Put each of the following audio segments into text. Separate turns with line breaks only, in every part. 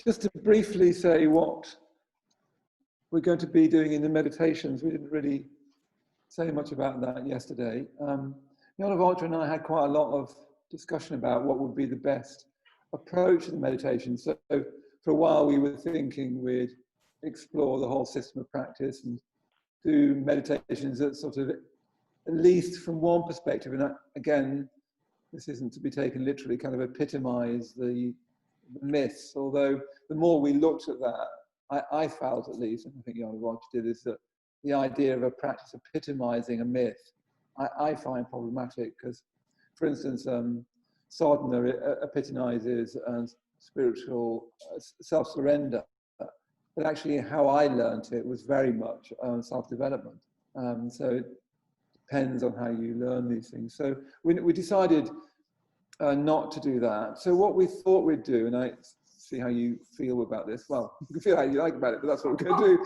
just to briefly say what we're going to be doing in the meditations. We didn't really say much about that yesterday. Jnanavaca and I had quite a lot of discussion about what would be the best approach to the meditation. So for a while we were thinking we'd explore the whole system of practice and do meditations that sort of, at least from one perspective, and again, this isn't to be taken literally, kind of epitomise the myths, although the more we looked at that, I felt at least, and I think Jnanavaca did, is that the idea of a practice epitomising a myth, I find problematic, because, for instance, sadhana epitomises spiritual self-surrender, but actually how I learnt it was very much self-development. So it depends on how you learn these things. So we decided not to do that. So what we thought we'd do, and I see how you feel about this. Well, you can feel how you like about it, but that's what we're going to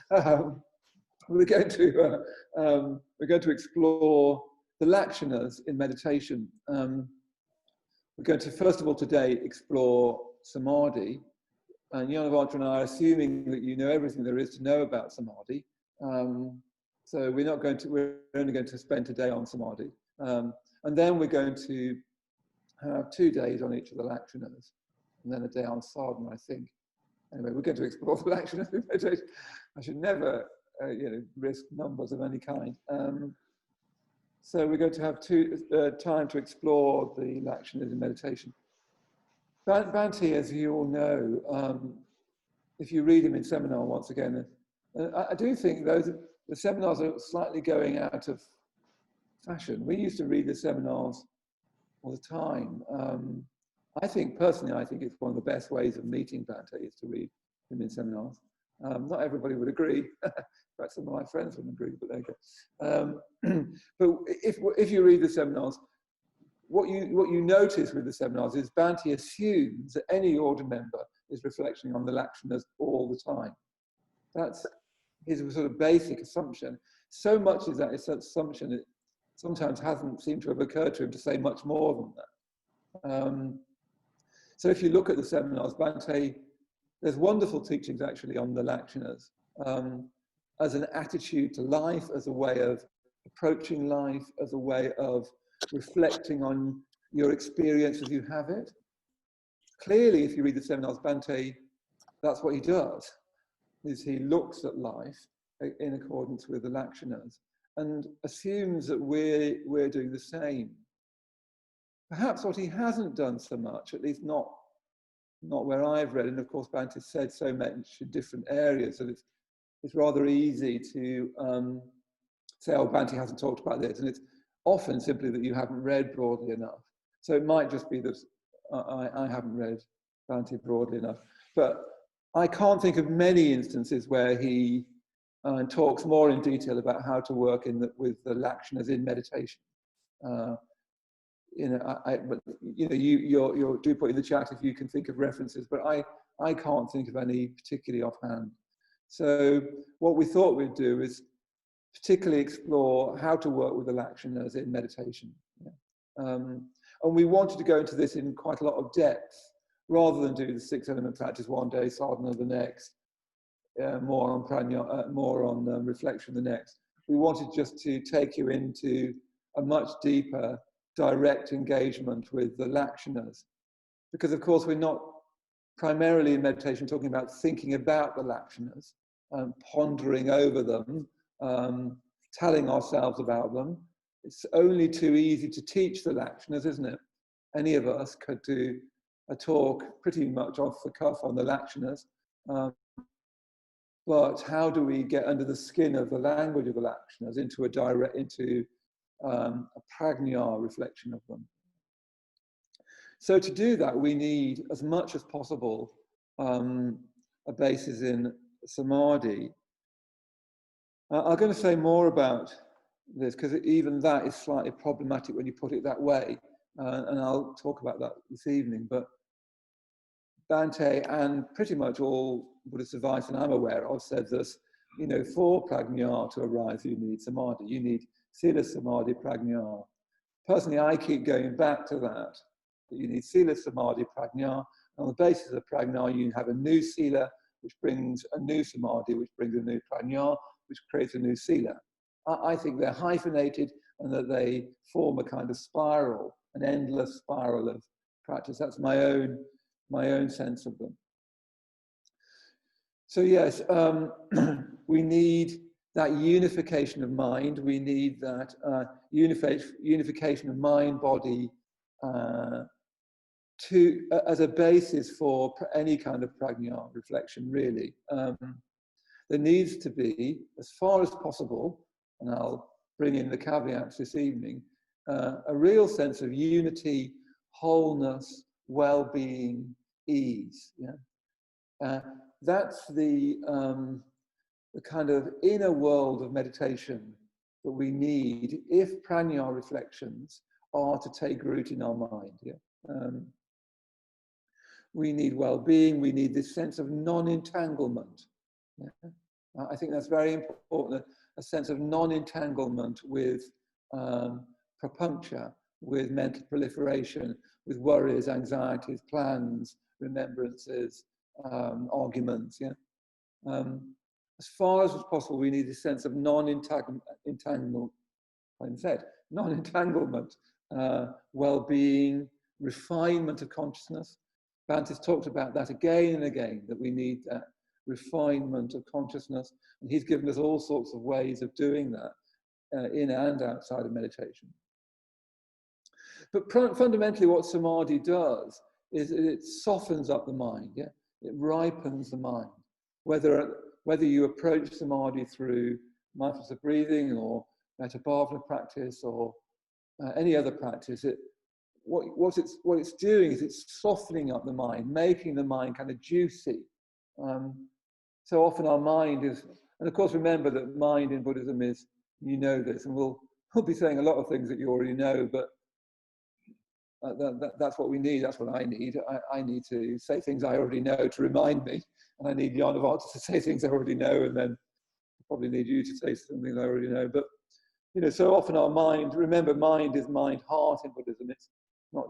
do. We're going to explore the lakshanas in meditation. We're going to, first of all, today explore samadhi. And Jnanavaca and I are assuming that you know everything there is to know about samadhi. So we're only going to spend today on samadhi. And then we're going to have 2 days on each of the lakshanas, and then a day on sadhana, I think. Anyway, we're going to explore the lakshanas in meditation. I should never risk numbers of any kind. So we're going to have time to explore the lakshanas in meditation. Bhante, as you all know, if you read him in seminar once again, I do think the seminars are slightly going out of fashion. We used to read the seminars all the time. Personally, I think it's one of the best ways of meeting Bhante is to read him in seminars. Not everybody would agree. In fact, some of my friends wouldn't agree, but there you go. But if you read the seminars, what you notice with the seminars is Bhante assumes that any order member is reflecting on the lakshanas all the time. That's his sort of basic assumption. So much is that assumption, it sometimes hasn't seemed to have occurred to him to say much more than that. So if you look at the seminars, Bhante, there's wonderful teachings actually on the lakshanas as an attitude to life, as a way of approaching life, as a way of reflecting on your experience as you have it. Clearly, if you read the seminars, Bhante, that's what he does, is he looks at life in accordance with the lakshanas and assumes that we're doing the same. Perhaps what he hasn't done so much, at least not where I've read, and of course Bhante said so much in different areas that it's rather easy to say, oh, Bhante hasn't talked about this, and it's often simply that you haven't read broadly enough. So it might just be that I haven't read Bhante broadly enough. But I can't think of many instances where he talks more in detail about how to work with the lakshanas in meditation. You do put in the chat if you can think of references, but I can't think of any particularly offhand. So what we thought we'd do is particularly explore how to work with the lakshanas in meditation. And we wanted to go into this in quite a lot of depth, rather than do the 6-element practice one day, sadhana the next, more on prajna, more on reflection the next. We wanted just to take you into a much deeper, direct engagement with the lakshanas. Because of course we're not primarily in meditation talking about thinking about the lakshanas, pondering over them, telling ourselves about them. It's only too easy to teach the lakshanas, isn't it? Any of us could do a talk pretty much off the cuff on the lakshanas. But how do we get under the skin of the language of the lakshanas into a prajna reflection of them? So to do that, we need, as much as possible, a basis in samadhi. I'm going to say more about this because even that is slightly problematic when you put it that way, and I'll talk about that this evening. But Bhante and pretty much all Buddhist advice that I'm aware of said this, for prajna to arise, you need samadhi. You need sila, samadhi, prajna. Personally, I keep going back to that you need sila, samadhi, prajna, On the basis of the prajna, you have a new sila, which brings a new samadhi, which brings a new prajna, which creates a new sila. I think they're hyphenated and that they form a kind of spiral, an endless spiral of practice. That's my own sense of them. So yes, we need that unification of mind. We need that unification of mind, body, as a basis for any kind of prajna reflection, really. There needs to be, as far as possible, and I'll bring in the caveats this evening, a real sense of unity, wholeness, well-being, ease. Yeah? That's the kind of inner world of meditation that we need if prajna reflections are to take root in our mind. Yeah? We need well-being, we need this sense of non-entanglement. Yeah? I think that's very important, a sense of non-entanglement with propuncture, with mental proliferation, with worries, anxieties, plans, remembrances, arguments. Yeah? As far as possible, we need a sense of non-entanglement, well-being, refinement of consciousness. Bhante's talked about that again and again, that we need that refinement of consciousness, and he's given us all sorts of ways of doing that in and outside of meditation. But fundamentally what samadhi does is it softens up the mind. Yeah? It ripens the mind. Whether you approach samadhi through mindfulness of breathing or Maitreyabandhu practice or any other practice, what it's doing is it's softening up the mind, making the mind kind of juicy. So often our mind is, and of course remember that mind in Buddhism is, you know this, and we'll be saying a lot of things that you already know, but that's what we need, that's what I need. I need to say things I already know to remind me, and I need Jnanavaca to say things I already know, and then I probably need you to say something I already know. But so often our mind, remember mind is mind-heart in Buddhism. It's not,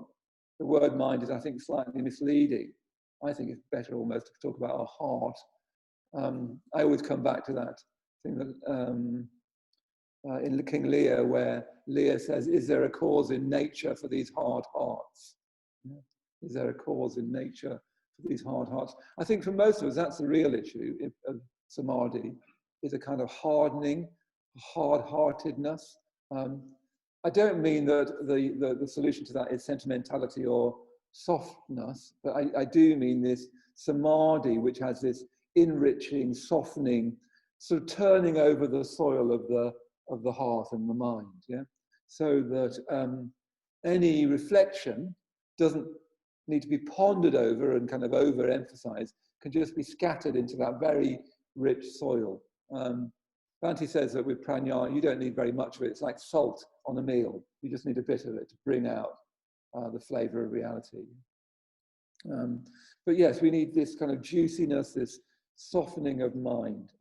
the word mind is, I think, slightly misleading. I think it's better almost to talk about our heart. I always come back to that thing that in King Lear, where Lear says, is there a cause in nature for these hard hearts? Yeah. Is there a cause in nature for these hard hearts? I think for most of us, that's the real issue of samadhi, is a kind of hardening, hard-heartedness. I don't mean that the solution to that is sentimentality or softness, but I do mean this samadhi, which has this enriching, softening, sort of turning over the soil of the heart and the mind, yeah? So that any reflection doesn't need to be pondered over and kind of overemphasized, can just be scattered into that very rich soil. Bhante says that with prajna, you don't need very much of it. It's like salt on a meal. You just need a bit of it to bring out the flavor of reality. But yes, we need this kind of juiciness, this softening of mind.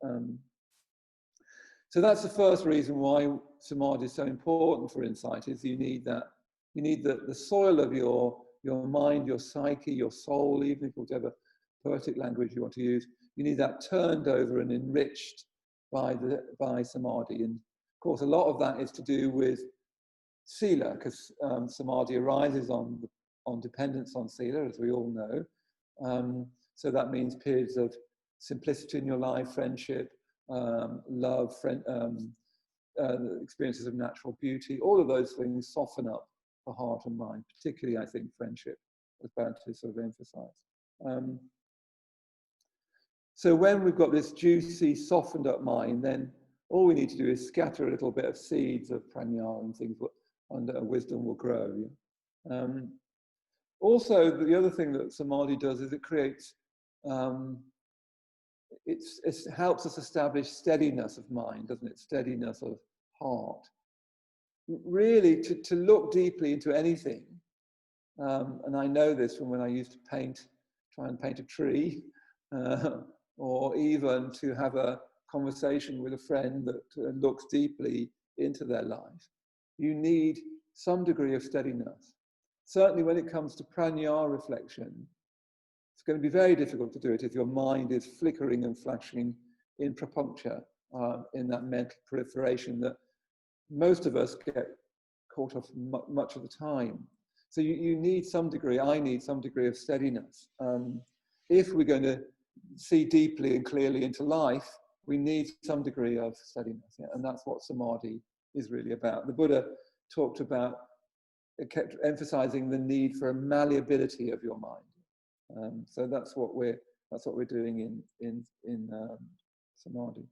So that's the first reason why samadhi is so important for insight, is you need that. You need the soil of your mind, your psyche, your soul, even if whatever poetic language you want to use, you need that turned over and enriched by samadhi. And of course, a lot of that is to do with sila, because samadhi arises on dependence on sila, as we all know. So that means periods of simplicity in your life, friendship, love, experiences of natural beauty. All of those things soften up the heart and mind, particularly, I think, friendship, as Bhante sort of emphasized. So when we've got this juicy, softened up mind, then all we need to do is scatter a little bit of seeds of prajna and things, and wisdom will grow. Yeah? Also, the other thing that samadhi does is it creates, it helps us establish steadiness of mind, doesn't it? Steadiness of heart. Really, to look deeply into anything, and I know this from when I used to try and paint a tree, or even to have a conversation with a friend that looks deeply into their life. You need some degree of steadiness. Certainly when it comes to prajna reflection, It's going to be very difficult to do it if your mind is flickering and flashing in propuncture, in that mental proliferation that most of us get caught off much of the time. So you need some degree, I need some degree of steadiness. If we're going to see deeply and clearly into life, we need some degree of steadiness. Yeah? And that's what Samadhi is really about. The Buddha talked about, it kept emphasizing the need for a malleability of your mind. So that's what we're doing in Samadhi.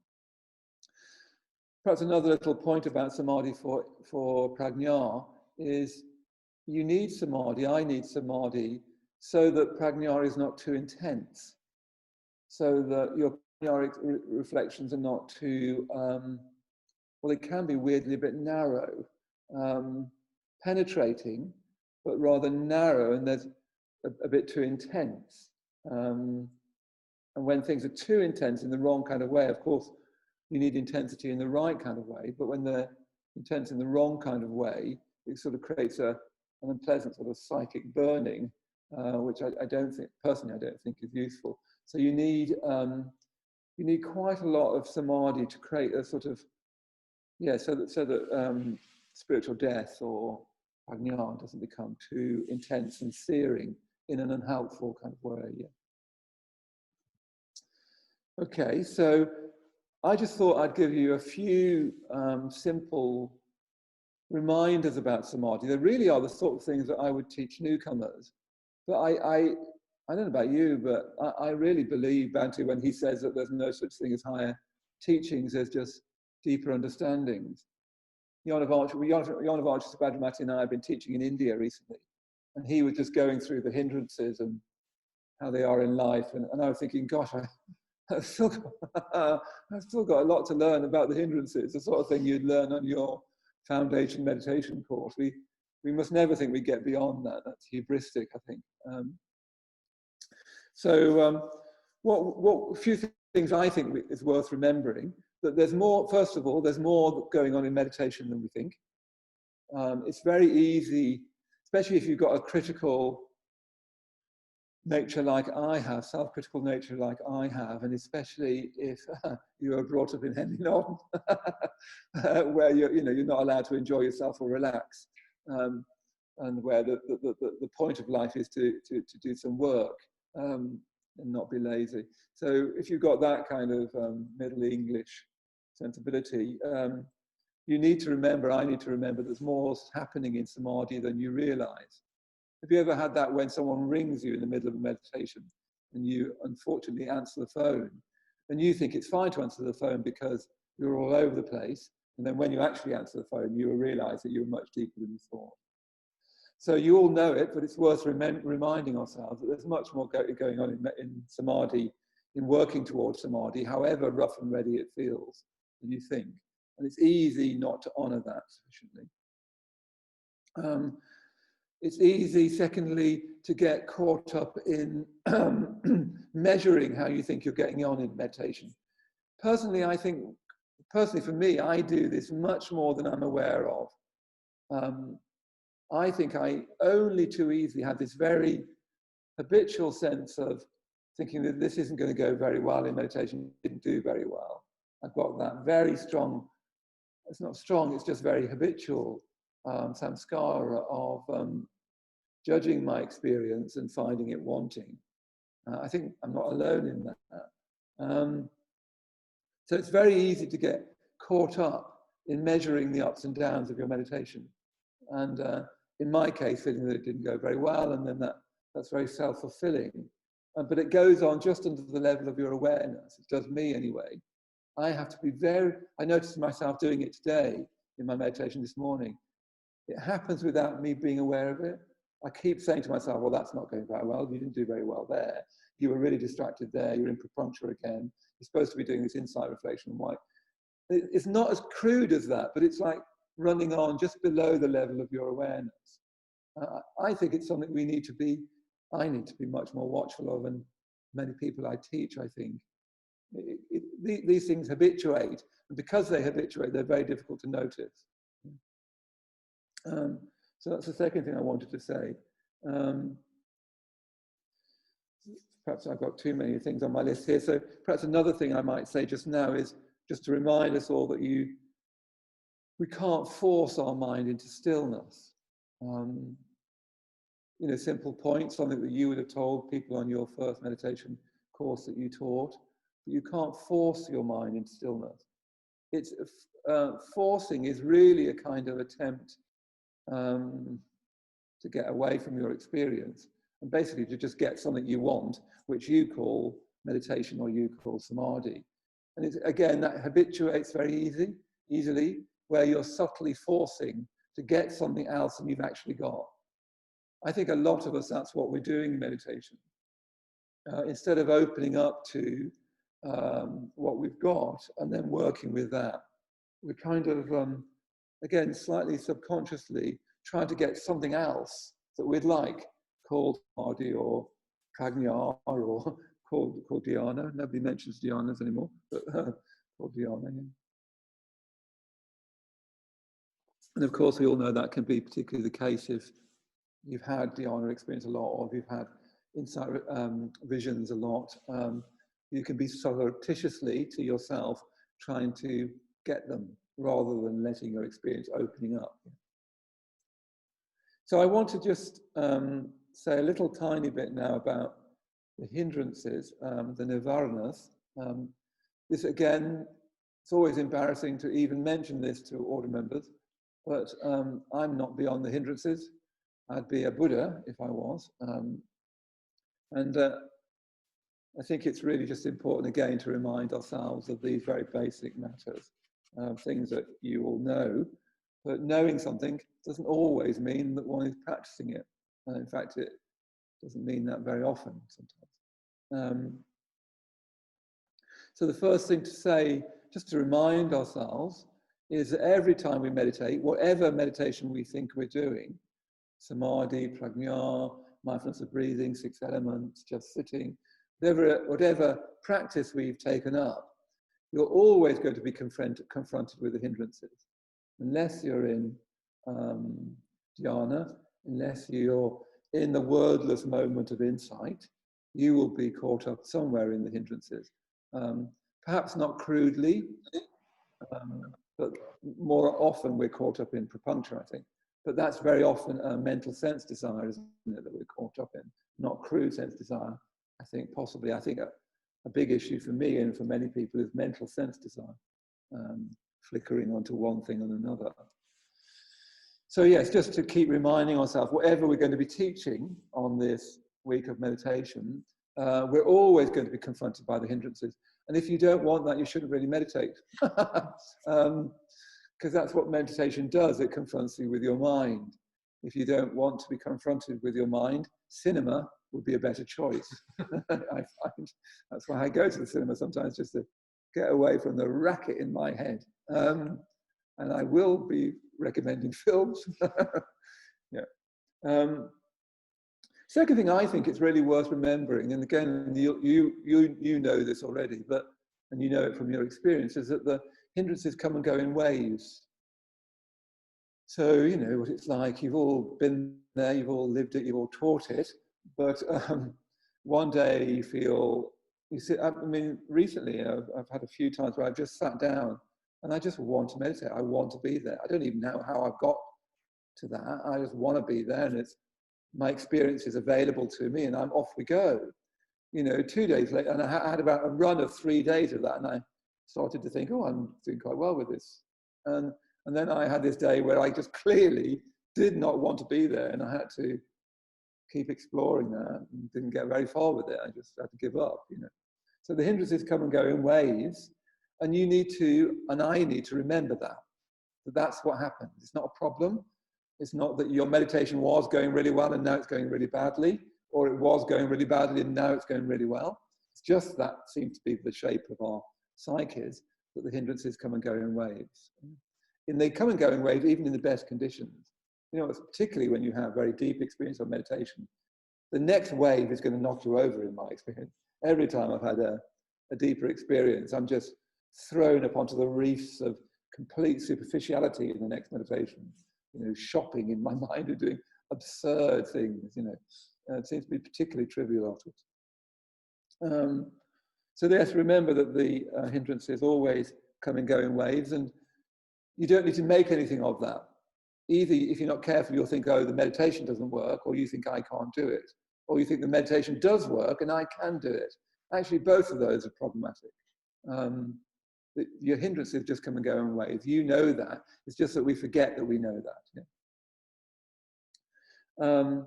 Perhaps another little point about Samadhi for prajna is you need Samadhi, I need Samadhi, so that prajna is not too intense, so that your prajna reflections are not too, well, they can be weirdly a bit narrow, penetrating, but rather narrow, and there's a bit too intense. And when things are too intense in the wrong kind of way, of course, you need intensity in the right kind of way, but when they're intense in the wrong kind of way, it sort of creates an unpleasant sort of psychic burning, which I don't think, personally, I don't think is useful. So you need quite a lot of Samadhi to create a sort of, yeah, so that spiritual death or prajna doesn't become too intense and searing in an unhelpful kind of way. Yeah. Okay, so I just thought I'd give you a few simple reminders about Samadhi. They really are the sort of things that I would teach newcomers. But I don't know about you, but I really believe Bantu when he says that there's no such thing as higher teachings, there's just deeper understandings. Jnanavaca Subhadramati and I have been teaching in India recently, and he was just going through the hindrances and how they are in life, and I was thinking, gosh, I've still got a lot to learn about the hindrances, the sort of thing you'd learn on your foundation meditation course. We must never think we get beyond that. That's hubristic, I think. What few things I think is worth remembering, that there's more, first of all, there's more going on in meditation than we think. It's very easy, especially if you've got a critical nature like I have, self-critical nature like I have, and especially if you were brought up in Henley Norton, where you're not allowed to enjoy yourself or relax, and where the point of life is to do some work and not be lazy. So if you've got that kind of Middle English sensibility, you need to remember, I need to remember, there's more happening in Samadhi than you realize. Have you ever had that when someone rings you in the middle of a meditation and you unfortunately answer the phone, and you think it's fine to answer the phone because you're all over the place, and then when you actually answer the phone, you will realize that you're much deeper than you thought. So you all know it, but it's worth reminding ourselves that there's much more going on in Samadhi, in working towards Samadhi, however rough and ready it feels, than you think. And it's easy not to honor that sufficiently. It's easy, secondly, to get caught up in measuring how you think you're getting on in meditation. Personally, for me, I do this much more than I'm aware of. I think I only too easily have this very habitual sense of thinking that this isn't going to go very well in meditation, didn't do very well. I've got that very strong, it's not strong, it's just very habitual samskara of judging my experience and finding it wanting. I think I'm not alone in that. So it's very easy to get caught up in measuring the ups and downs of your meditation. And in my case, feeling that it didn't go very well, and then that's very self-fulfilling. But it goes on just under the level of your awareness. It does me anyway. I have to be I noticed myself doing it today in my meditation this morning. It happens without me being aware of it. I keep saying to myself, well, that's not going very well. You didn't do very well there. You were really distracted there. You're in propuncture again. You're supposed to be doing this insight reflection. Why? It's not as crude as that, but it's like running on just below the level of your awareness. I think it's something I need to be much more watchful of, and many people I teach, I think. These things habituate, and because they habituate, they're very difficult to notice. So that's the second thing I wanted to say. perhaps I've got too many things on my list here. So perhaps another thing I might say just now is just to remind us all that we can't force our mind into stillness. You know, simple point, something that you would have told people on your first meditation course that you taught. You can't force your mind into stillness. It's forcing is really a kind of attempt to get away from your experience and basically to just get something you want, which you call meditation or you call samadhi. And it's, again, that habituates very easily, where you're subtly forcing to get something else than you've actually got. I think a lot of us, that's what we're doing in meditation. Instead of opening up to what we've got and then working with that, we're kind of, again, slightly subconsciously trying to get something else that we'd like, called samadhi or prajna or called dhyana. Nobody mentions dhyanas anymore, but called dhyana. Yeah. And of course, we all know that can be particularly the case if you've had dhyana experience a lot, or if you've had insight visions a lot. You can be surreptitiously to yourself trying to get them rather than letting your experience opening up. So I want to just say a little tiny bit now about the hindrances, the nivaranas. This again, it's always embarrassing to even mention this to order members, but I'm not beyond the hindrances. I'd be a Buddha if I was. I think it's really just important again to remind ourselves of these very basic matters, things that you all know, but knowing something doesn't always mean that one is practicing it. In fact, it doesn't mean that very often sometimes. So the first thing to say, just to remind ourselves, is that every time we meditate, whatever meditation we think we're doing, samadhi, prajna, mindfulness of breathing, 6 elements, just sitting, whatever practice we've taken up, you're always going to be confronted with the hindrances. Unless you're in dhyana, unless you're in the wordless moment of insight, you will be caught up somewhere in the hindrances. Perhaps not crudely, but more often we're caught up in prapancha, I think. But that's very often a mental sense desire, isn't it, that we're caught up in, not crude sense desire. I think possibly, I think a big issue for me and for many people is mental sense desire, flickering onto one thing and another. So yes, just to keep reminding ourselves, whatever we're going to be teaching on this week of meditation, we're always going to be confronted by the hindrances. And if you don't want that, you shouldn't really meditate. Because that's what meditation does, it confronts you with your mind. If you don't want to be confronted with your mind, cinema would be a better choice. I find that's why I go to the cinema sometimes, just to get away from the racket in my head. And I will be recommending films. Yeah. Second thing I think it's really worth remembering, and again, you know this already, and you know it from your experience, is that the hindrances come and go in waves. So you know what it's like, you've all been there, you've all lived it, you've all taught it, but one day you feel, I mean, recently I've had a few times where I've just sat down and I just want to meditate, I want to be there. I don't even know how I've got to that, I just want to be there, and my experience is available to me and I'm off we go. You know, 2 days later, and I had about a run of 3 days of that, and I started to think, oh, I'm doing quite well with this. And then I had this day where I just clearly did not want to be there, and I had to keep exploring that and didn't get very far with it. I just had to give up, you know. So the hindrances come and go in waves, and you need to, and I need to remember that that's what happens. It's not a problem. It's not that your meditation was going really well and now it's going really badly, or it was going really badly and now it's going really well. It's just that seems to be the shape of our psyches, that the hindrances come and go in waves. And they come and go in waves even in the best conditions. You know, it's particularly when you have very deep experience of meditation. The next wave is going to knock you over, in my experience. Every time I've had a deeper experience, I'm just thrown up onto the reefs of complete superficiality in the next meditation. You know, shopping in my mind and doing absurd things, you know. It seems to be particularly trivial afterwards. So they have to remember that the hindrances always come and go in waves, and you don't need to make anything of that. Either, if you're not careful, you'll think, oh, the meditation doesn't work, or you think I can't do it, or you think the meditation does work and I can do it. Actually, both of those are problematic. Your hindrances just come and go in waves. You know that. It's just that we forget that we know that. Yeah.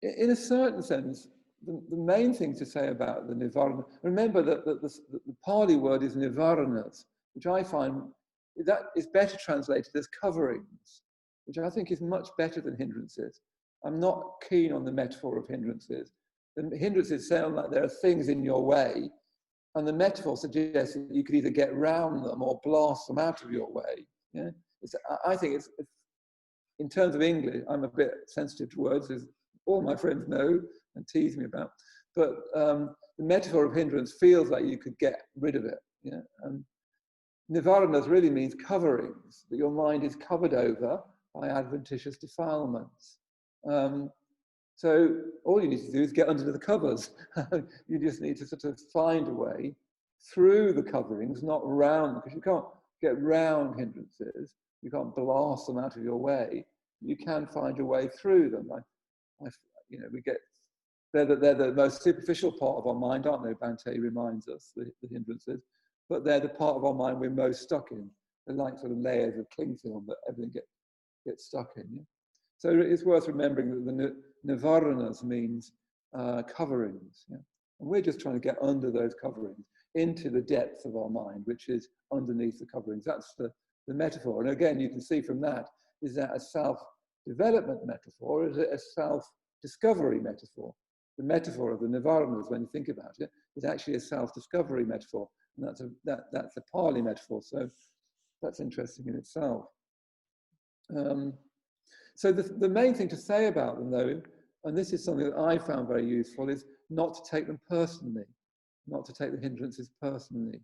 In a certain sense, the main thing to say about the nivarana, remember that the Pali word is nivaranas, which I find that is better translated as coverings, which I think is much better than hindrances. I'm not keen on the metaphor of hindrances. The hindrances sound like there are things in your way, and the metaphor suggests that you could either get round them or blast them out of your way. Yeah? I think it's, in terms of English, I'm a bit sensitive to words, as all my friends know and tease me about. But the metaphor of hindrance feels like you could get rid of it. Yeah? Nivaranas really means coverings, that your mind is covered over by adventitious defilements. So all you need to do is get under the covers. You just need to sort of find a way through the coverings, not round, because you can't get round hindrances. You can't blast them out of your way. You can find your way through them. They're the most superficial part of our mind, aren't they? Bhante reminds us, the hindrances. But they're the part of our mind we're most stuck in. They're like sort of layers of cling film that everything gets stuck in. Yeah? So it's worth remembering that the nivaranas means coverings. Yeah? And we're just trying to get under those coverings, into the depth of our mind, which is underneath the coverings. That's the metaphor. And again, you can see from that, is that a self-development metaphor, or is it a self-discovery metaphor? The metaphor of the nivaranas, when you think about it, is actually a self-discovery metaphor. And that's a Pali metaphor, so that's interesting in itself. So the main thing to say about them, though, and this is something that I found very useful, is not to take them personally, not to take the hindrances personally.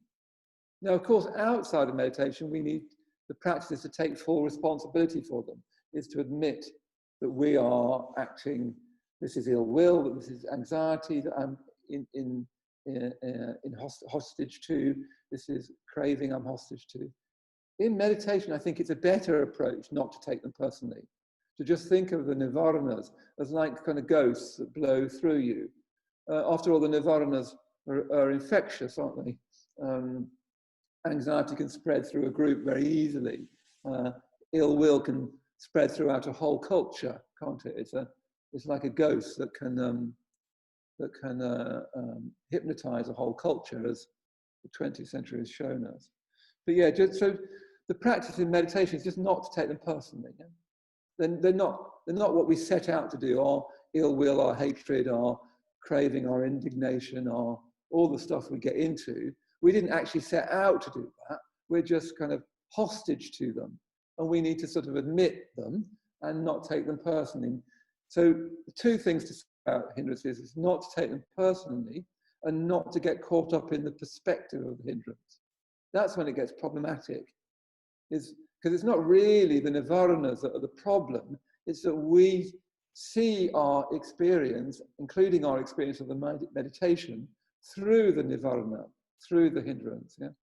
Now, of course, outside of meditation, we need the practice to take full responsibility for them, is to admit that we are acting, this is ill will, that this is anxiety, that I'm in hostage to, this is craving I'm hostage to. In meditation, I think it's a better approach not to take them personally, to just think of the nivaranas as like kind of ghosts that blow through you. After all, the nivaranas are infectious, aren't they? Anxiety can spread through a group very easily. Ill will can spread throughout a whole culture, can't it? It's like a ghost that can hypnotize a whole culture, as the 20th century has shown us. But yeah, so the practice in meditation is just not to take them personally. Yeah? They're not what we set out to do. Our ill will, our hatred, our craving, our indignation, our all the stuff we get into. We didn't actually set out to do that. We're just kind of hostage to them, and we need to sort of admit them and not take them personally. So the two things to say about hindrances is not to take them personally and not to get caught up in the perspective of the hindrance. That's when it gets problematic, is because it's not really the nivaranas that are the problem. It's that we see our experience, including our experience of the meditation, through the nivarana, through the hindrance. Yeah?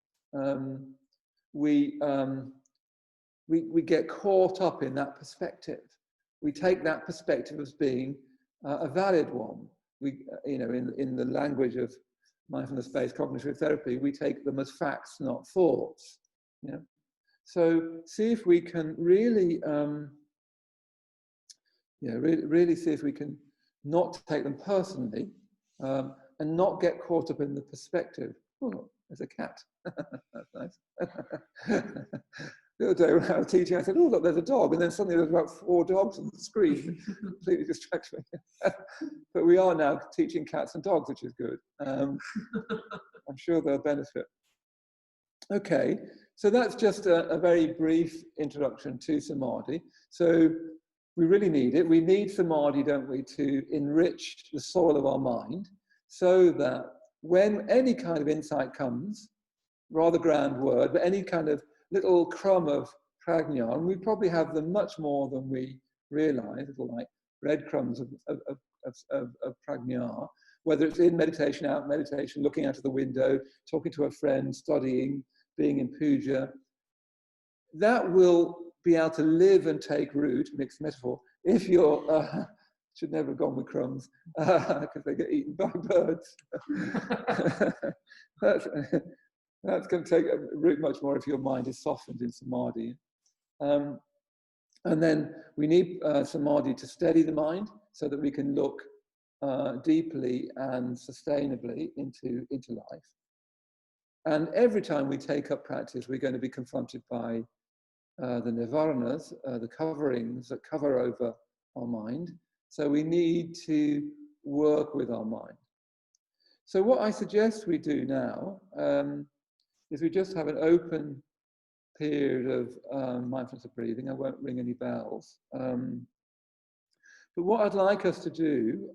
We get caught up in that perspective. We take that perspective as being a valid one. We, in the language of mindfulness-based cognitive therapy, we take them as facts, not thoughts. Yeah. So see if we can really, really see if we can not take them personally and not get caught up in the perspective. Oh, there's a cat. That's nice. The other day when I was teaching, I said, oh, look, there's a dog. And then suddenly there's about 4 dogs on the screen. Completely distracted me. But we are now teaching cats and dogs, which is good. I'm sure they'll benefit. Okay, so that's just a very brief introduction to Samadhi. So we really need it. We need Samadhi, don't we, to enrich the soil of our mind so that when any kind of insight comes, rather grand word, but any kind of little crumb of prajna, and we probably have them much more than we realize, little like breadcrumbs of prajna. whether it's in meditation, out meditation, looking out of the window, talking to a friend, studying, being in puja, that will be able to live and take root, mixed metaphor, if you're, should never have gone with crumbs, because they get eaten by birds. That's going to take root much more if your mind is softened in samadhi. And then we need samadhi to steady the mind so that we can look deeply and sustainably into life. And every time we take up practice, we're going to be confronted by the nivaranas, the coverings that cover over our mind. So we need to work with our mind. So what I suggest we do now is we just have an open period of mindfulness of breathing. I won't ring any bells. But what I'd like us to do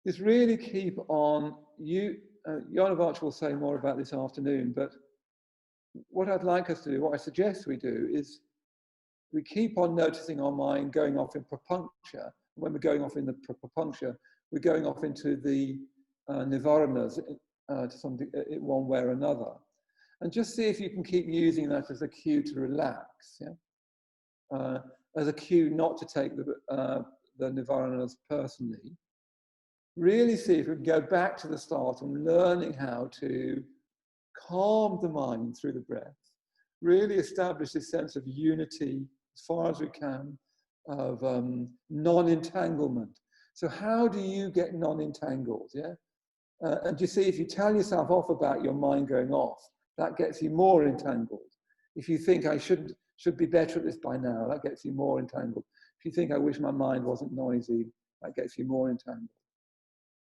is really keep on, Jnanavaca will say more about this afternoon, but what I'd like us to do, what I suggest we do, is we keep on noticing our mind going off in prapuncture. When we're going off in the prapuncture, we're going off into the nivaranas to something one way or another. And just see if you can keep using that as a cue to relax, yeah? As a cue not to take the nivaranas personally. Really see if we can go back to the start and learning how to calm the mind through the breath. Really establish this sense of unity as far as we can, of non-entanglement. So how do you get non-entangled? Yeah? And you see, if you tell yourself off about your mind going off, that gets you more entangled. If you think I should be better at this by now, that gets you more entangled. If you think I wish my mind wasn't noisy, that gets you more entangled.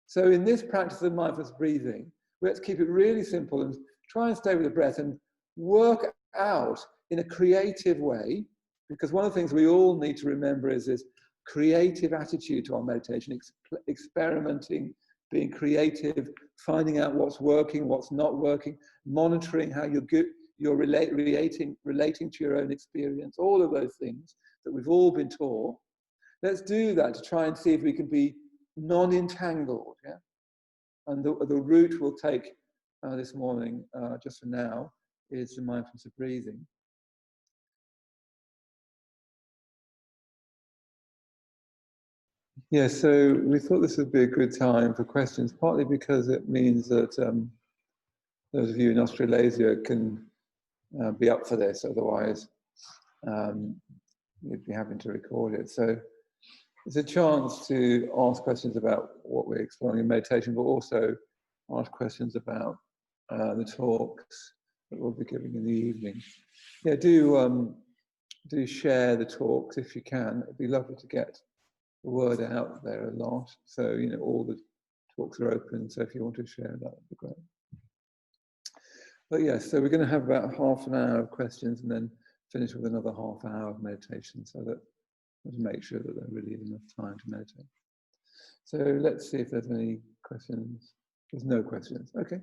So in this practice of mindfulness breathing, let's keep it really simple and try and stay with the breath and work out in a creative way, because one of the things we all need to remember is this creative attitude to our meditation, experimenting, being creative, finding out what's working, what's not working, monitoring how you're relating to your own experience, all of those things that we've all been taught. Let's do that to try and see if we can be non-entangled. Yeah? And the route we'll take this morning, just for now, is the mindfulness of breathing. Yeah, so we thought this would be a good time for questions, partly because it means that those of you in Australasia can be up for this, otherwise you'd be having to record it. So it's a chance to ask questions about what we're exploring in meditation, but also ask questions about the talks that we'll be giving in the evening. Yeah, do share the talks if you can. It'd be lovely to get the word out there a lot. So, you know, all the talks are open. So if you want to share, that would be great. But yes, so we're going to have about half an hour of questions and then finish with another half hour of meditation, so that we can make sure that there's really enough time to meditate. So let's see if there's any questions. There's no questions. Okay.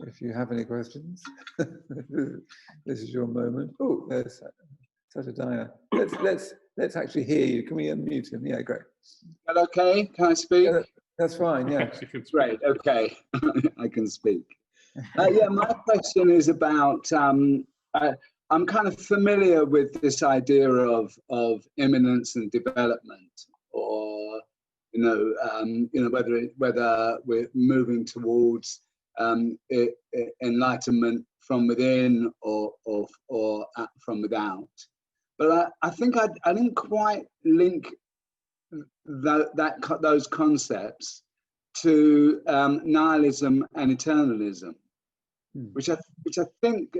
If you have any questions, this is your moment. Oh, there's Satadaya. Let's actually hear you. Can we unmute him? Yeah, great.
Is that okay? Can I speak?
Yeah, that's fine. Yeah.
Great. Okay, I can speak. Yeah, my question is about. I'm kind of familiar with this idea of immanence and development, or whether we're moving towards enlightenment from within or from without. But I think I didn't quite link those concepts to nihilism and eternalism, which I think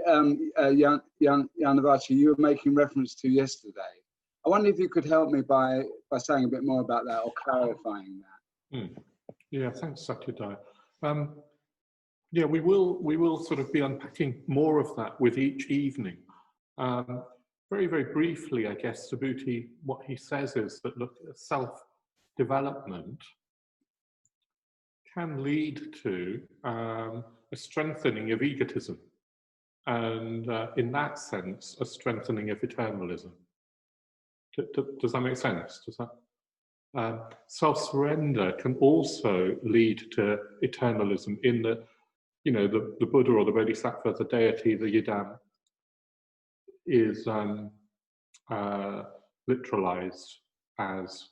Jnanavaca, you were making reference to yesterday. I wonder if you could help me by saying a bit more about that or clarifying that.
Yeah, thanks, Satyadaya. Yeah, we will sort of be unpacking more of that with each evening. Very, very briefly, I guess, Subhuti, what he says is that, look, self-development can lead to a strengthening of egotism, and in that sense, a strengthening of eternalism. Does that make sense? Does that self-surrender can also lead to eternalism in that, you know, the Buddha or the Bodhisattva, the deity, the Yidam, is literalized as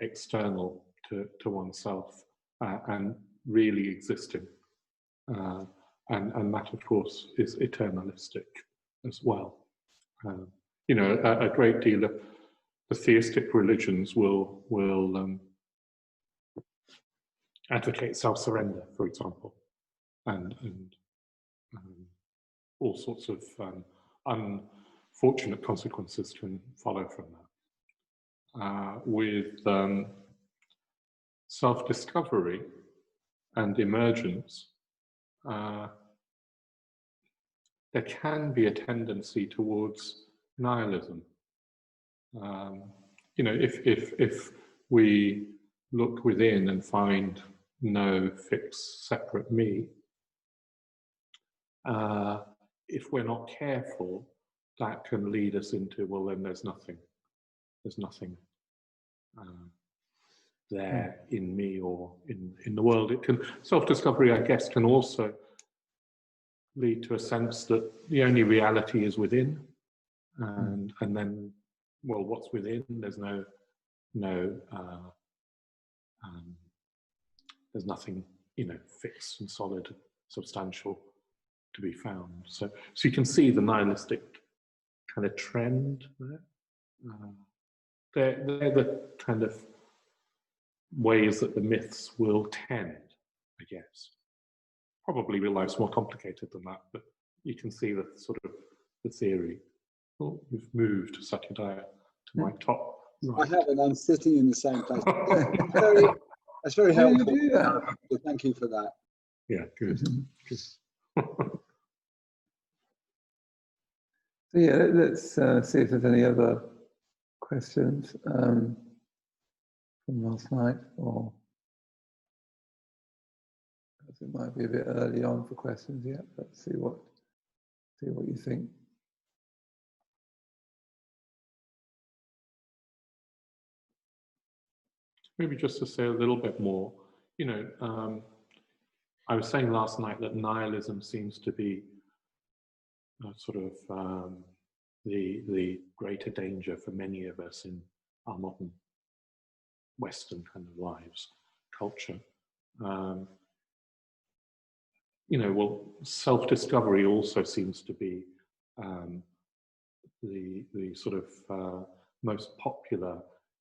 external to oneself and really existing. And that, of course, is eternalistic as well. You know, a great deal of the theistic religions will advocate self-surrender, for example, and all sorts of unfortunate consequences can follow from that. With self-discovery and emergence, there can be a tendency towards nihilism. You know, if we look within and find no fixed separate me, if we're not careful, that can lead us into, well, then there's nothing there in me or in the world. It can, self-discovery, I guess, can also lead to a sense that the only reality is within, and then, well, what's within? There's there's nothing, you know, fixed and solid, substantial to be found. So you can see the nihilistic kind of trend there. They're the kind of ways that the myths will tend, I guess. Probably real life's more complicated than that, but you can see the sort of the theory. Oh, we've moved Satyadaya to my top right.
I haven't. I'm sitting in the same place. That's very helpful. So thank you for that.
Yeah, good. Good.
So yeah, let's see if there's any other questions from last night, or it might be a bit early on for questions yet. Let's see what you think.
Maybe just to say a little bit more, you know, I was saying last night that nihilism seems to be sort of the greater danger for many of us in our modern Western kind of lives, culture. You know, well, self-discovery also seems to be the sort of most popular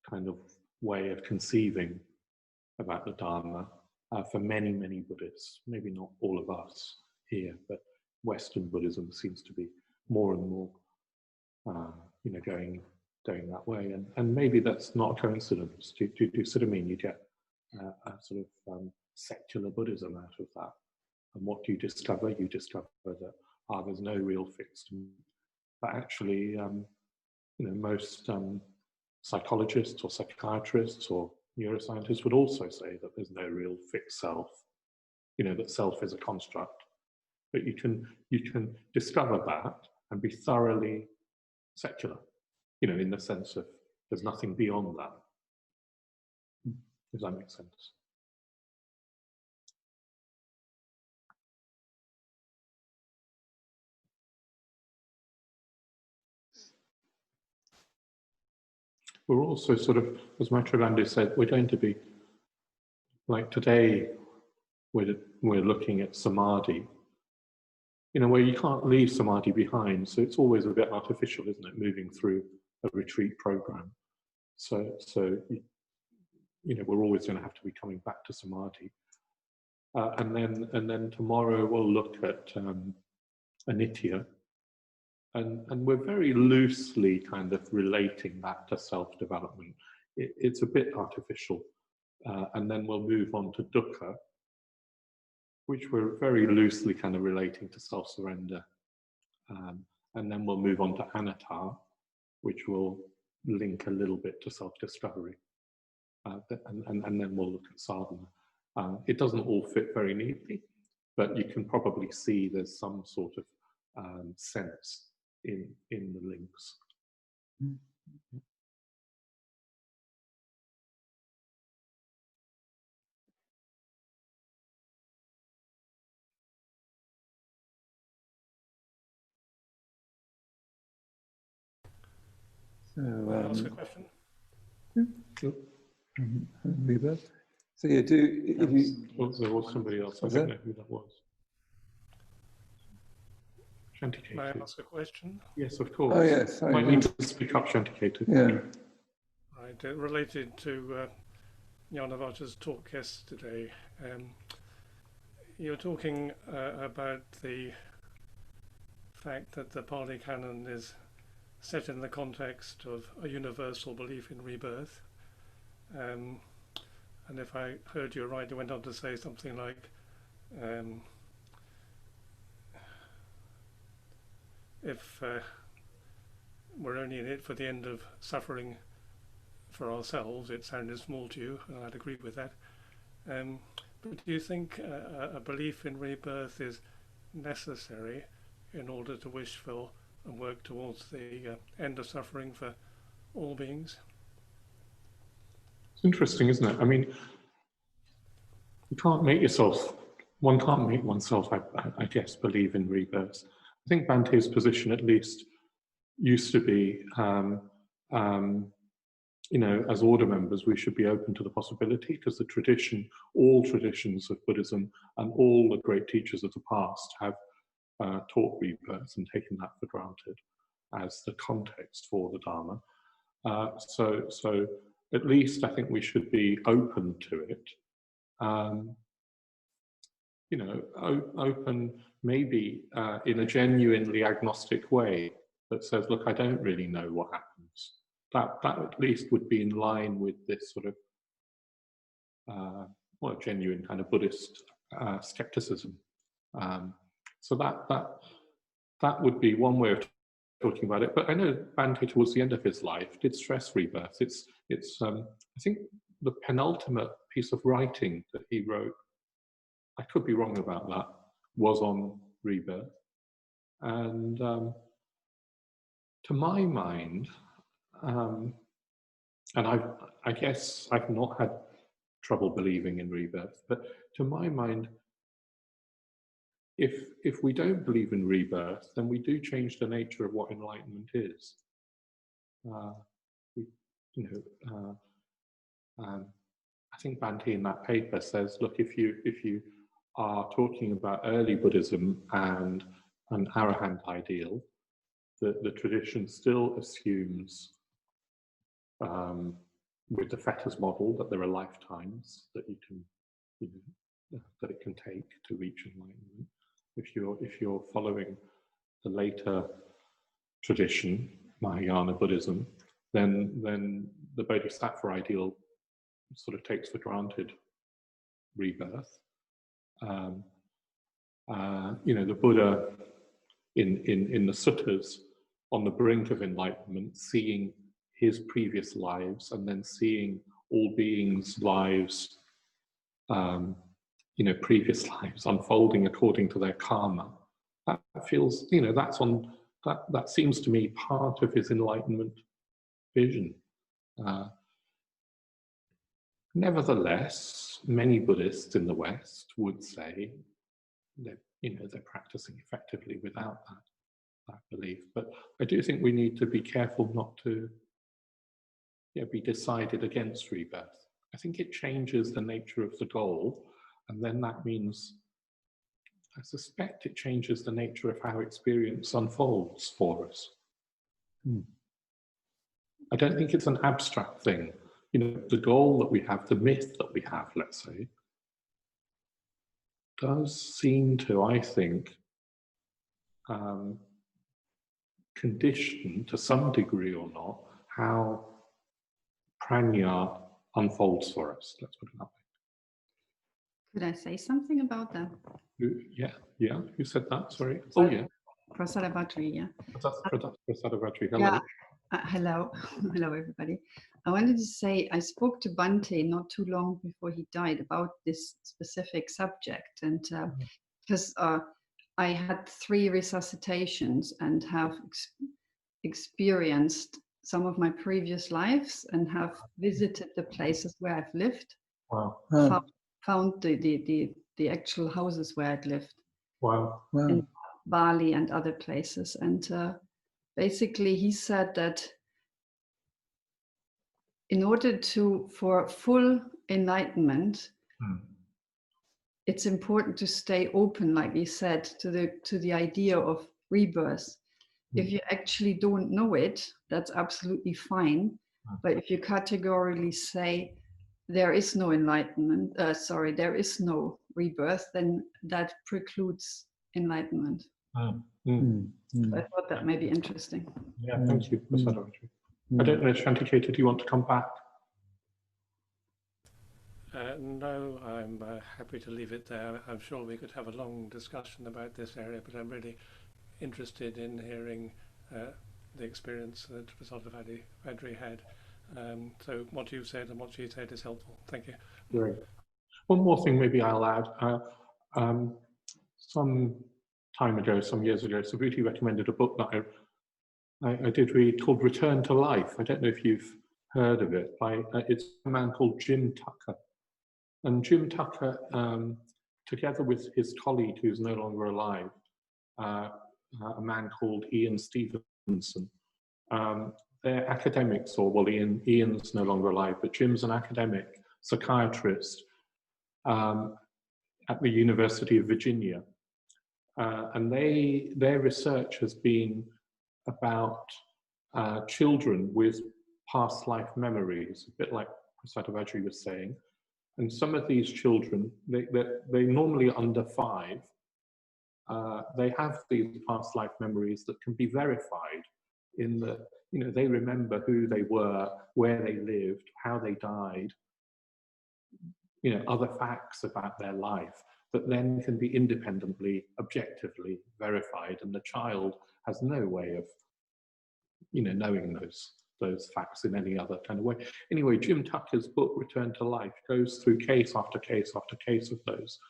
kind of way of conceiving about the Dharma for many, many Buddhists. Maybe not all of us here, but Western Buddhism seems to be more and more, you know, going that way. And maybe that's not a coincidence. Do you sort of mean you get a sort of secular Buddhism out of that? And what do you discover? You discover that there's no real fixed. But actually, you know, most psychologists or psychiatrists or neuroscientists would also say that there's no real fixed self. You know, that self is a construct. But you can discover that and be thoroughly secular. You know, in the sense of there's nothing beyond that. Does that make sense? We're also sort of, as Maitreyabandhu said, we're going to be, like today, we're looking at Samadhi, you know, where you can't leave Samadhi behind, so it's always a bit artificial, isn't it, moving through a retreat program. So you know, we're always going to have to be coming back to Samadhi. And then tomorrow we'll look at Anitya. And we're very loosely kind of relating that to self-development. It's a bit artificial. And then we'll move on to dukkha, which we're very loosely kind of relating to self-surrender. And then we'll move on to anatta, which will link a little bit to self-discovery. And then we'll look at sadhana. It doesn't all fit very neatly, but you can probably see there's some sort of sense in the links.
So,
ask a question?
Rebirth. So yeah, if you.
Well, there was somebody else. I don't know who that was.
May I ask a question?
Yes, of course.
Oh yes. Sorry,
Might need to speak up, Shanticated.
Yeah.
Right, related to Jnanavaca's talk yesterday. You were talking about the fact that the Pali Canon is set in the context of a universal belief in rebirth. And if I heard you right, you went on to say something like, if we're only in it for the end of suffering for ourselves, it sounded small to you, and I'd agree with that. But do you think a belief in rebirth is necessary in order to wish for and work towards the end of suffering for all beings?
It's interesting, isn't it? I mean, you can't make one can't make oneself, I guess, believe in rebirth. I think Bante's position, at least, used to be, you know, as order members, we should be open to the possibility, because the tradition, all traditions of Buddhism and all the great teachers of the past have taught rebirth and taken that for granted as the context for the Dharma. So at least I think we should be open to it. You know, open maybe in a genuinely agnostic way that says, look, I don't really know what happens. That at least would be in line with this sort of, well, genuine kind of Buddhist skepticism. So that would be one way of talking about it. But I know Bante, towards the end of his life, did stress rebirth. It's I think the penultimate piece of writing that he wrote, I could be wrong about that, was on rebirth. And to my mind, and I guess I've not had trouble believing in rebirth, but to my mind, if we don't believe in rebirth, then we do change the nature of what enlightenment is. I think Bante in that paper says, look, if you are talking about early Buddhism and an Arhant ideal, the tradition still assumes, with the fetters model, that there are lifetimes that you can, that it can take to reach enlightenment. If you're following the later tradition, Mahayana Buddhism, then the Bodhisattva ideal sort of takes for granted rebirth. The Buddha in the suttas, on the brink of enlightenment, seeing his previous lives and then seeing all beings' lives, previous lives unfolding according to their karma. That feels, that seems to me part of his enlightenment vision. Nevertheless, many Buddhists in the West would say that they're practicing effectively without that belief. But I do think we need to be careful not to be decided against rebirth. I think it changes the nature of the goal, and then that means, I suspect it changes the nature of how experience unfolds for us. I don't think it's an abstract thing. The goal that we have, the myth that we have, let's say, does seem to, I think, condition to some degree or not how prajna unfolds for us. Let's put it that way.
Could I say something about that?
Yeah. Who said that? Sorry. Oh, yeah.
Prasada Bhatri, yeah.
Prasada Bhatri. Hello.
Yeah. Hello, everybody. I wanted to say I spoke to Bante not too long before he died about this specific subject, and because I had 3 resuscitations and have experienced some of my previous lives and have visited the places where I've lived.
Wow.
Found the actual houses where I'd lived.
Wow.
In Bali and other places, and basically he said that in order for full enlightenment, it's important to stay open, like you said, to the idea of rebirth. If you actually don't know it, that's absolutely fine. But if you categorically say there is no enlightenment, there is no rebirth, then that precludes enlightenment. I thought that may be interesting.
Yeah, thank you, Professor. I don't know, Shantiketa, do you want to come back?
No, I'm happy to leave it there. I'm sure we could have a long discussion about this area, but I'm really interested in hearing the experience that Professor Vadri had. So what you said and what she said is helpful. Thank you.
Great. One more thing maybe I'll add. Some time ago, some years ago, Subhuti recommended a book that I did read called Return to Life. I don't know if you've heard of it. It's a man called Jim Tucker. And Jim Tucker, together with his colleague who's no longer alive, a man called Ian Stevenson, they're academics, or well, Ian's no longer alive, but Jim's an academic psychiatrist at the University of Virginia. And their research has been about children with past life memories, a bit like Professor Vadri was saying. And some of these children, they normally under 5, they have these past life memories that can be verified in that, you know, they remember who they were, where they lived, how they died, you know, other facts about their life that then can be independently, objectively verified, and the child has no way of, you know, knowing those facts in any other kind of way. Anyway, Jim Tucker's book, Return to Life, goes through case after case after case of those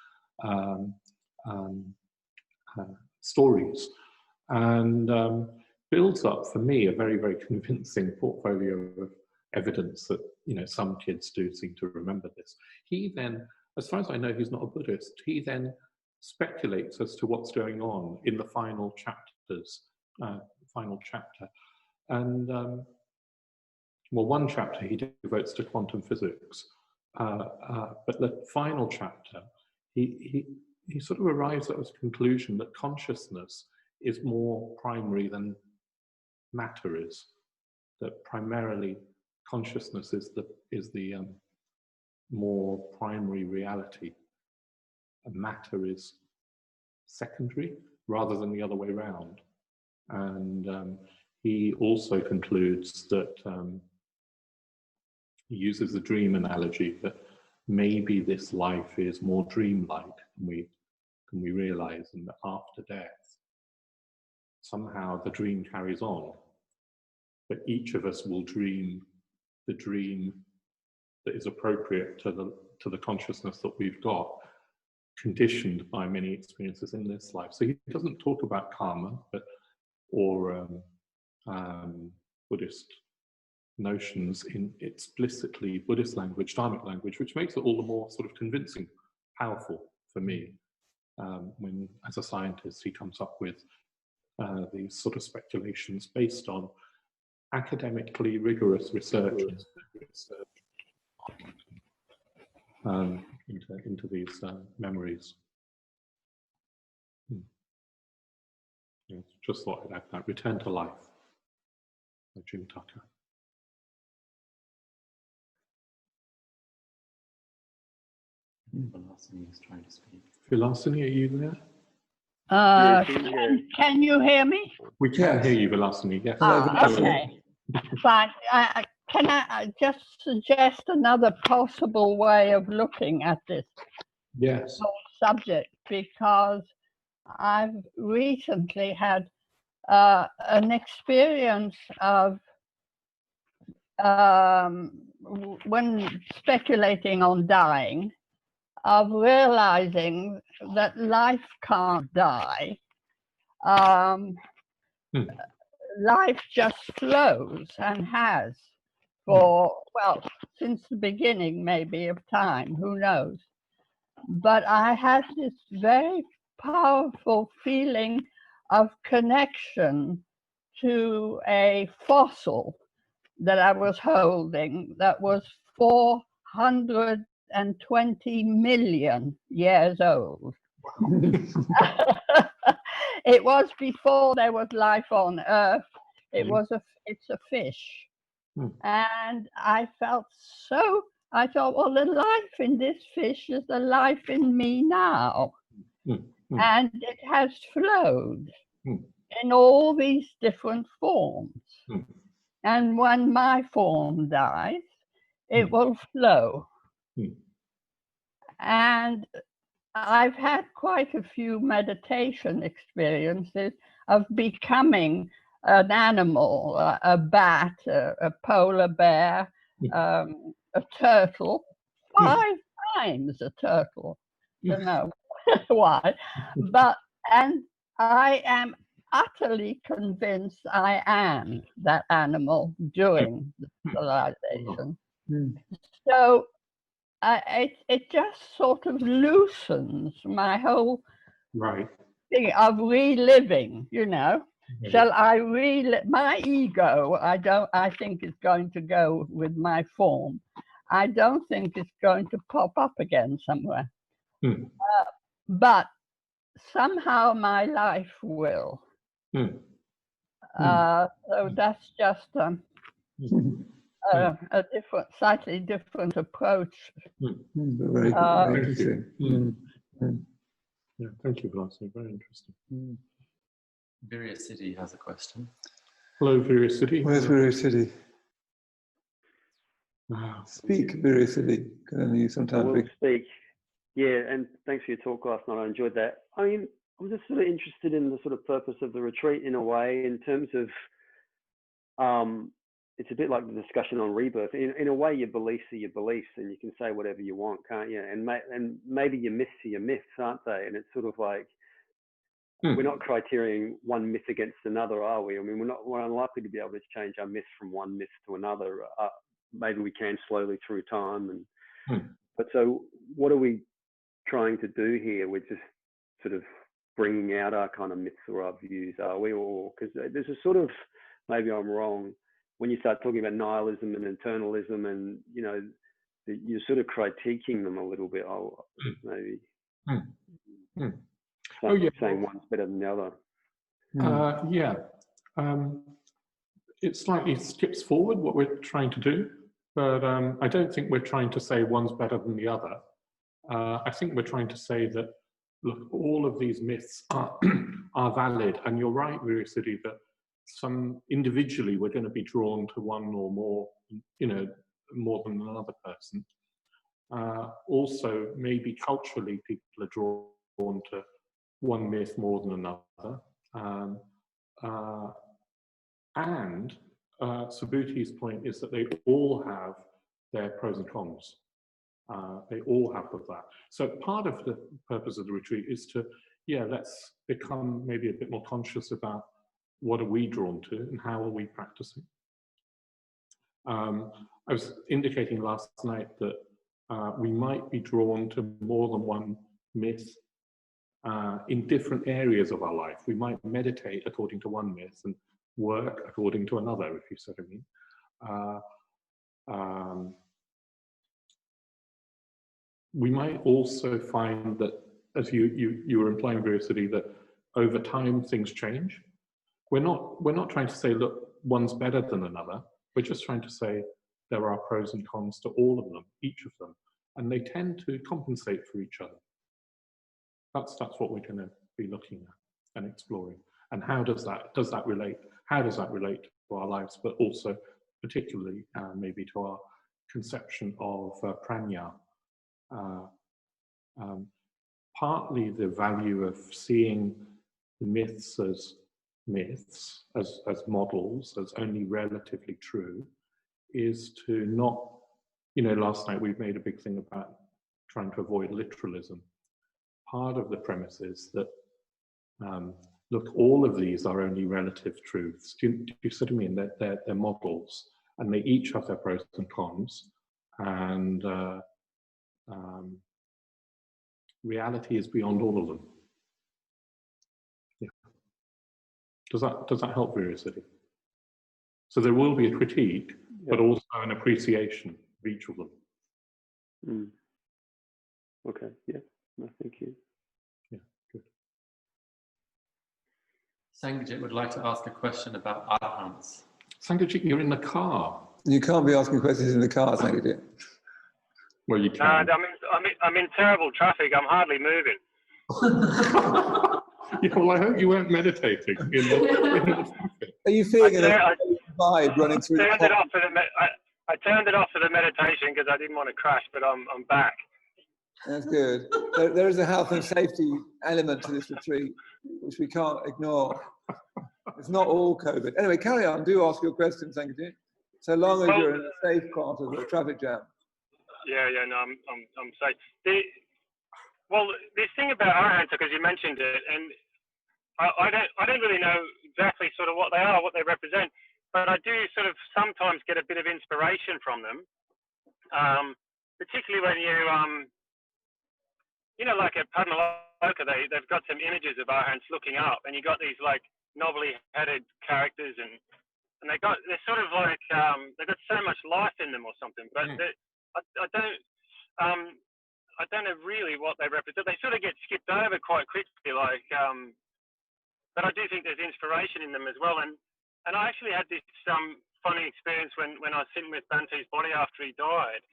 stories, and builds up for me a very, very convincing portfolio of evidence that, you know, some kids do seem to remember this. He then, as far as I know, he's not a Buddhist. He then speculates as to what's going on in the final chapters, and well, one chapter he devotes to quantum physics, but the final chapter, he sort of arrives at a conclusion that consciousness is more primary than matter is. That primarily consciousness is the more primary reality, and matter is secondary rather than the other way around. And he also concludes that he uses the dream analogy, that maybe this life is more dreamlike than we realize, and that after death, somehow the dream carries on, but each of us will dream the dream that is appropriate to the consciousness that we've got, conditioned by many experiences in this life. So he doesn't talk about karma, or Buddhist notions in explicitly Buddhist language, Dharmic language, which makes it all the more sort of convincing, powerful for me, when, as a scientist, he comes up with these sort of speculations based on academically rigorous research into these memories. Yeah, just thought I'd add that. Return to Life by Jim Tucker.
Vilasini is trying to speak.
Vilasini, are you there?
Can you hear me?
We can hear you, Vilasini, yes.
Okay, fine. Can I just suggest another possible way of looking at this
Yes.
whole subject? Because I've recently had an experience of, when speculating on dying, of realizing that life can't die. Life just flows and has for, well, since the beginning maybe of time, who knows. But I had this very powerful feeling of connection to a fossil that I was holding that was 420 million years old. It was before there was life on Earth. It's a fish. And I thought, well, the life in this fish is the life in me now. And it has flowed in all these different forms. And when my form dies, it will flow. And I've had quite a few meditation experiences of becoming an animal, a bat, a polar bear, a turtle, 5 times a turtle. Don't know why, and I am utterly convinced I am that animal doing the visualization. So it just sort of loosens my whole thing of reliving, you know. Shall I relive my ego? I think it's going to go with my form. I don't think it's going to pop up again somewhere. But somehow my life will. So that's just a different, slightly different approach.
Very interesting.
Yeah, thank you, Vlasny. Very interesting.
Virya City has a question.
Hello, Virya City.
Where's Virya City? Speak, Virya City. Can you sometimes
speak? Yeah, and thanks for your talk last night. I enjoyed that. I mean, I'm just sort of interested in the sort of purpose of the retreat in a way, in terms of, it's a bit like the discussion on rebirth. In a way, your beliefs are your beliefs, and you can say whatever you want, can't you? And maybe your myths are your myths, aren't they? And it's sort of like, we're not criterion one myth against another, are we? I mean, we're unlikely to be able to change our myth from one myth to another. Maybe we can slowly through time. But so what are we trying to do here? We're just sort of bringing out our kind of myths or our views, are we? Or because there's a sort of, maybe I'm wrong, when you start talking about nihilism and internalism, and you know, you're sort of critiquing them a little bit. Maybe saying one's better than the other.
It slightly skips forward what we're trying to do, but I don't think we're trying to say one's better than the other. I think we're trying to say that, look, all of these myths are valid, and you're right, Virya City, that some individually we're going to be drawn to one or more, you know, more than another person. Also, maybe culturally people are drawn to one myth more than another. And Subhuti's point is that they all have their pros and cons. They all have of that. So part of the purpose of the retreat is to, let's become maybe a bit more conscious about what are we drawn to and how are we practicing. I was indicating last night that we might be drawn to more than one myth in different areas of our life. We might meditate according to one myth and work according to another, if you see what I mean. We might also find that, as you were implying, Virya City, that over time things change. We're not trying to say, look, one's better than another. We're just trying to say there are pros and cons to all of them, each of them, and they tend to compensate for each other. That's what we're going to be looking at and exploring. And how does that relate? How does that relate to our lives, but also particularly maybe to our conception of prajna? Partly the value of seeing the myths as myths, as models, as only relatively true, is to not, last night we made a big thing about trying to avoid literalism. Part of the premise is that, look, all of these are only relative truths. Do you see what I mean? They're models, and they each have their pros and cons, and reality is beyond all of them. Yeah. Does that help, Virya City? So there will be a critique, but also an appreciation of each of them.
Mm. Okay, yeah, no, thank you.
Yeah, good.
Sangjit would like to ask a question about Arhants.
Sangjit, you're in the car.
You can't be asking questions in the car, Sangjit.
Well, you can.
I'm in terrible traffic. I'm hardly moving.
Yeah, well, I hope you weren't meditating in the traffic.
Are you feeling a vibe running through the car?
I turned it off for the meditation because I didn't want to crash, but I'm back.
That's good. There is a health and safety element to this retreat, which we can't ignore. It's not all COVID. Anyway, carry on. Do ask your question, Sangjit. So long as you're in a safe part of the traffic jam.
Yeah, no, I'm safe. This thing about Arhants, because you mentioned it, and I don't really know exactly sort of what they are, what they represent, but I do sort of sometimes get a bit of inspiration from them, particularly when you know, like at Padmaloka, they've got some images of Arhants looking up, and you got these like knobbly-headed characters, and they're sort of like they've got so much life in them or something, but I don't know really what they represent. They sort of get skipped over quite quickly, like. But I do think there's inspiration in them as well, and I actually had this funny experience when I was sitting with Bante's body after he died,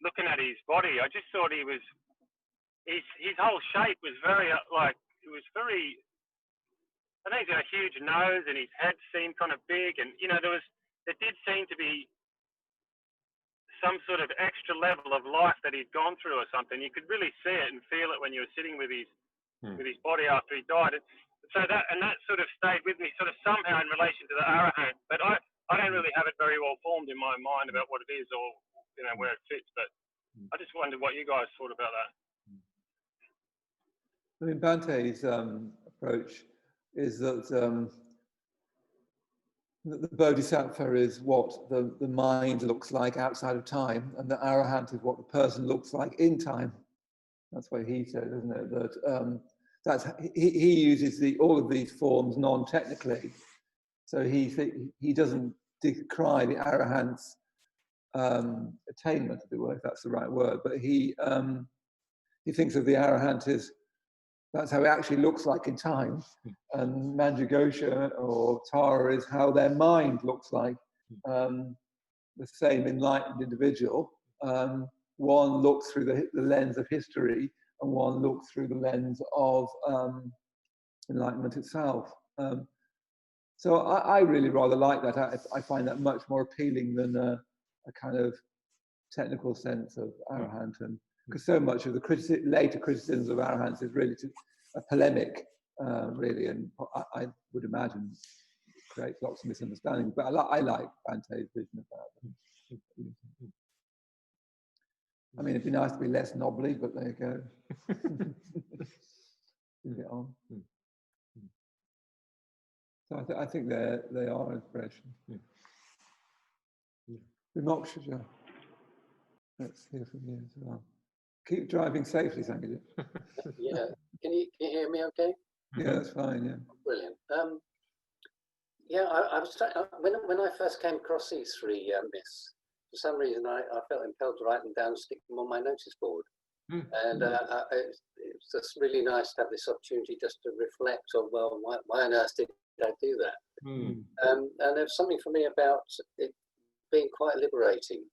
looking at his body. I just thought his whole shape was very I think he's got a huge nose, and his head seemed kind of big, and you know there did seem to be some sort of extra level of life that he'd gone through or something. You could really see it and feel it when you were sitting with his body after he died. So that sort of stayed with me sort of somehow in relation to the Arahant, but I don't really have it very well formed in my mind about what it is or, you know, where it fits, but I just wondered what you guys thought about that.
I mean, Bante's approach is that the Bodhisattva is what the mind looks like outside of time, and the Arahant is what the person looks like in time. That's what he said, isn't it? That he uses all of these forms non-technically, so he doesn't decry the Arahant's attainment, if that's the right word, but he thinks of the Arahant as that's how it actually looks like in time, and Manjughosha or Tara is how their mind looks like. The same enlightened individual. One looks through the lens of history, and one looks through the lens of enlightenment itself. So I really rather like that. I find that much more appealing than a kind of technical sense of Arahant, and because so much of the later criticisms of Arahants is really a polemic, really, and I would imagine creates lots of misunderstanding. But I like Bante's vision about them. I mean, it'd be nice to be less knobbly, but there you go. You get on. So I think they are inspiration. Vimoksha, let's hear from you as well. Keep driving safely, Sangjit.
Yeah, can you hear me okay?
Yeah, that's fine, yeah.
Brilliant. Yeah, I was trying, when I first came across these three myths, for some reason I felt impelled to write them down and stick them on my notice board. And it's just really nice to have this opportunity just to reflect on, well, why on earth did I do that? And there's something for me about it being quite liberating.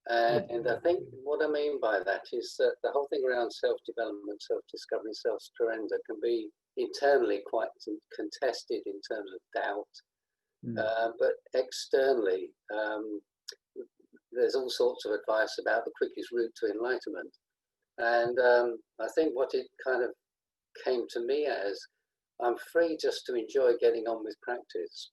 And I think what I mean by that is that the whole thing around self-development, self-discovery, self-surrender can be internally quite contested in terms of doubt, but externally there's all sorts of advice about the quickest route to enlightenment. And I think what it kind of came to me as, I'm free just to enjoy getting on with practice.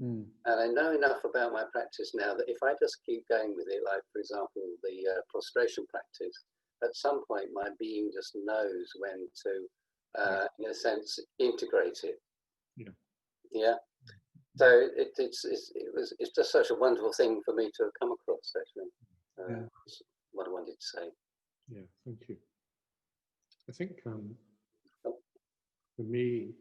And I know enough about my practice now that if I just keep going with it, like for example, the prostration practice, at some point my being just knows when to, in a sense, integrate it. Yeah. So it's just such a wonderful thing for me to have come across, actually. That's what I wanted to say.
Yeah, thank you. I think for me,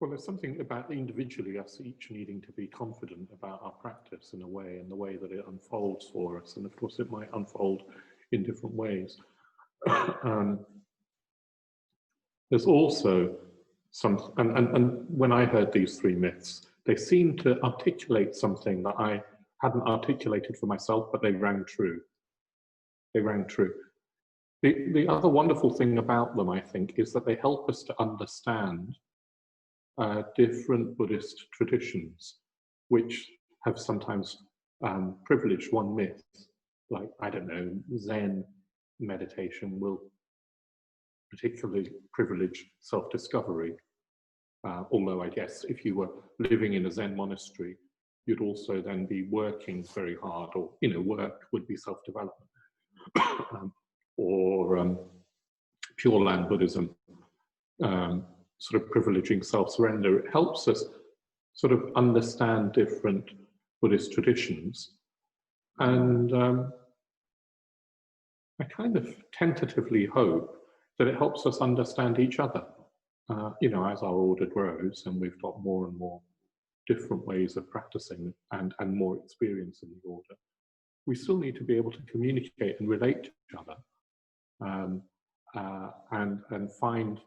Well, there's something about individually us each needing to be confident about our practice in a way, and the way that it unfolds for us. And of course, it might unfold in different ways. There's also some, and when I heard these three myths, they seemed to articulate something that I hadn't articulated for myself, but they rang true. They rang true. The other wonderful thing about them, I think, is that they help us to understand different Buddhist traditions, which have sometimes privileged one myth, like, I don't know, Zen meditation will particularly privilege self-discovery. Although I guess if you were living in a Zen monastery, you'd also then be working very hard, or, you know, work would be self-development. Or Pure Land Buddhism, sort of privileging self-surrender. It helps us sort of understand different Buddhist traditions. And I kind of tentatively hope that it helps us understand each other. You know, as our order grows and we've got more and more different ways of practicing and more experience in the order, we still need to be able to communicate and relate to each other, and find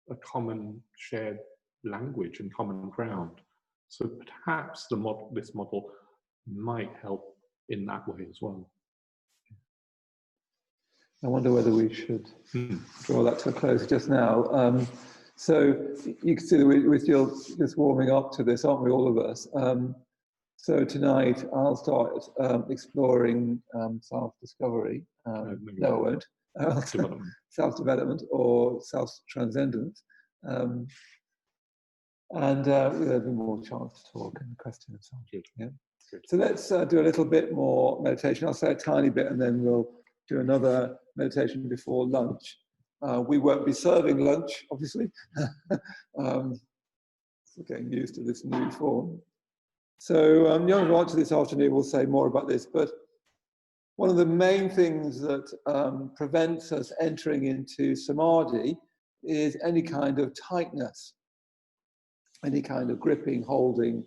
a common shared language and common ground. So perhaps this model might help in that way as well.
I wonder whether we should draw that to a close just now. So you can see that we're still just warming up to this, aren't we, all of us? So tonight I'll start exploring self-discovery. No, I won't. Self-development or self-transcendence. And there'll be more chance to talk and question and so on.
Good.
Yeah.
Good.
So let's do a little bit more meditation. I'll say a tiny bit and then we'll do another meditation before lunch. We won't be serving lunch, obviously. So getting used to this new form. So Jnanavaca this afternoon will say more about this, but one of the main things that prevents us entering into Samadhi is any kind of tightness, any kind of gripping, holding,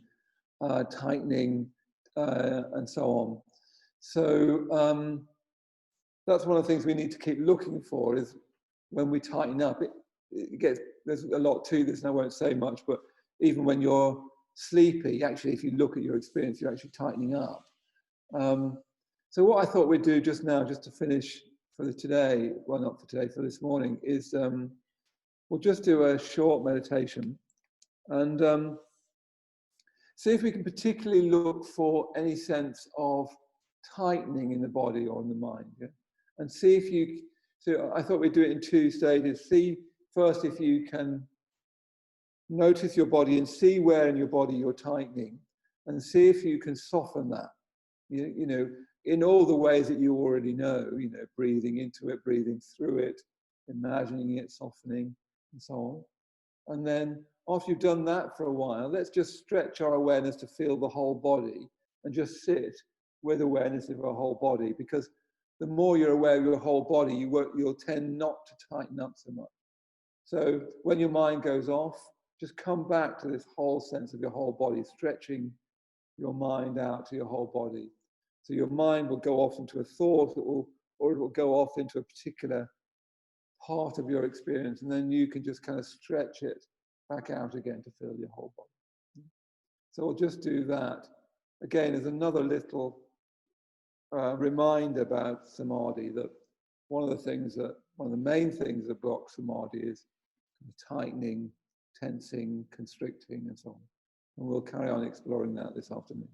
tightening, and so on. So that's one of the things we need to keep looking for, is when we tighten up, there's a lot to this and I won't say much, but even when you're sleepy, actually, if you look at your experience, you're actually tightening up. So what I thought we'd do just now, just to finish for today, well, not for today, for this morning, is we'll just do a short meditation and see if we can particularly look for any sense of tightening in the body or in the mind. Yeah? And see if you, so I thought we'd do it in two stages. See first if you can notice your body and see where in your body you're tightening, and see if you can soften that, you know, in all the ways that you already know, you know, breathing into it, breathing through it, imagining it softening, and so on. And then after you've done that for a while, let's just stretch our awareness to feel the whole body and just sit with awareness of our whole body, because the more you're aware of your whole body, you'll tend not to tighten up so much. So when your mind goes off, just come back to this whole sense of your whole body, stretching your mind out to your whole body. So your mind will go off into a thought, or it will go off into a particular part of your experience, and then you can just kind of stretch it back out again to feel your whole body. So we'll just do that. Again, as another little reminder about Samadhi, that one of the main things that blocks Samadhi is tightening, tensing, constricting, and so on. And we'll carry on exploring that this afternoon.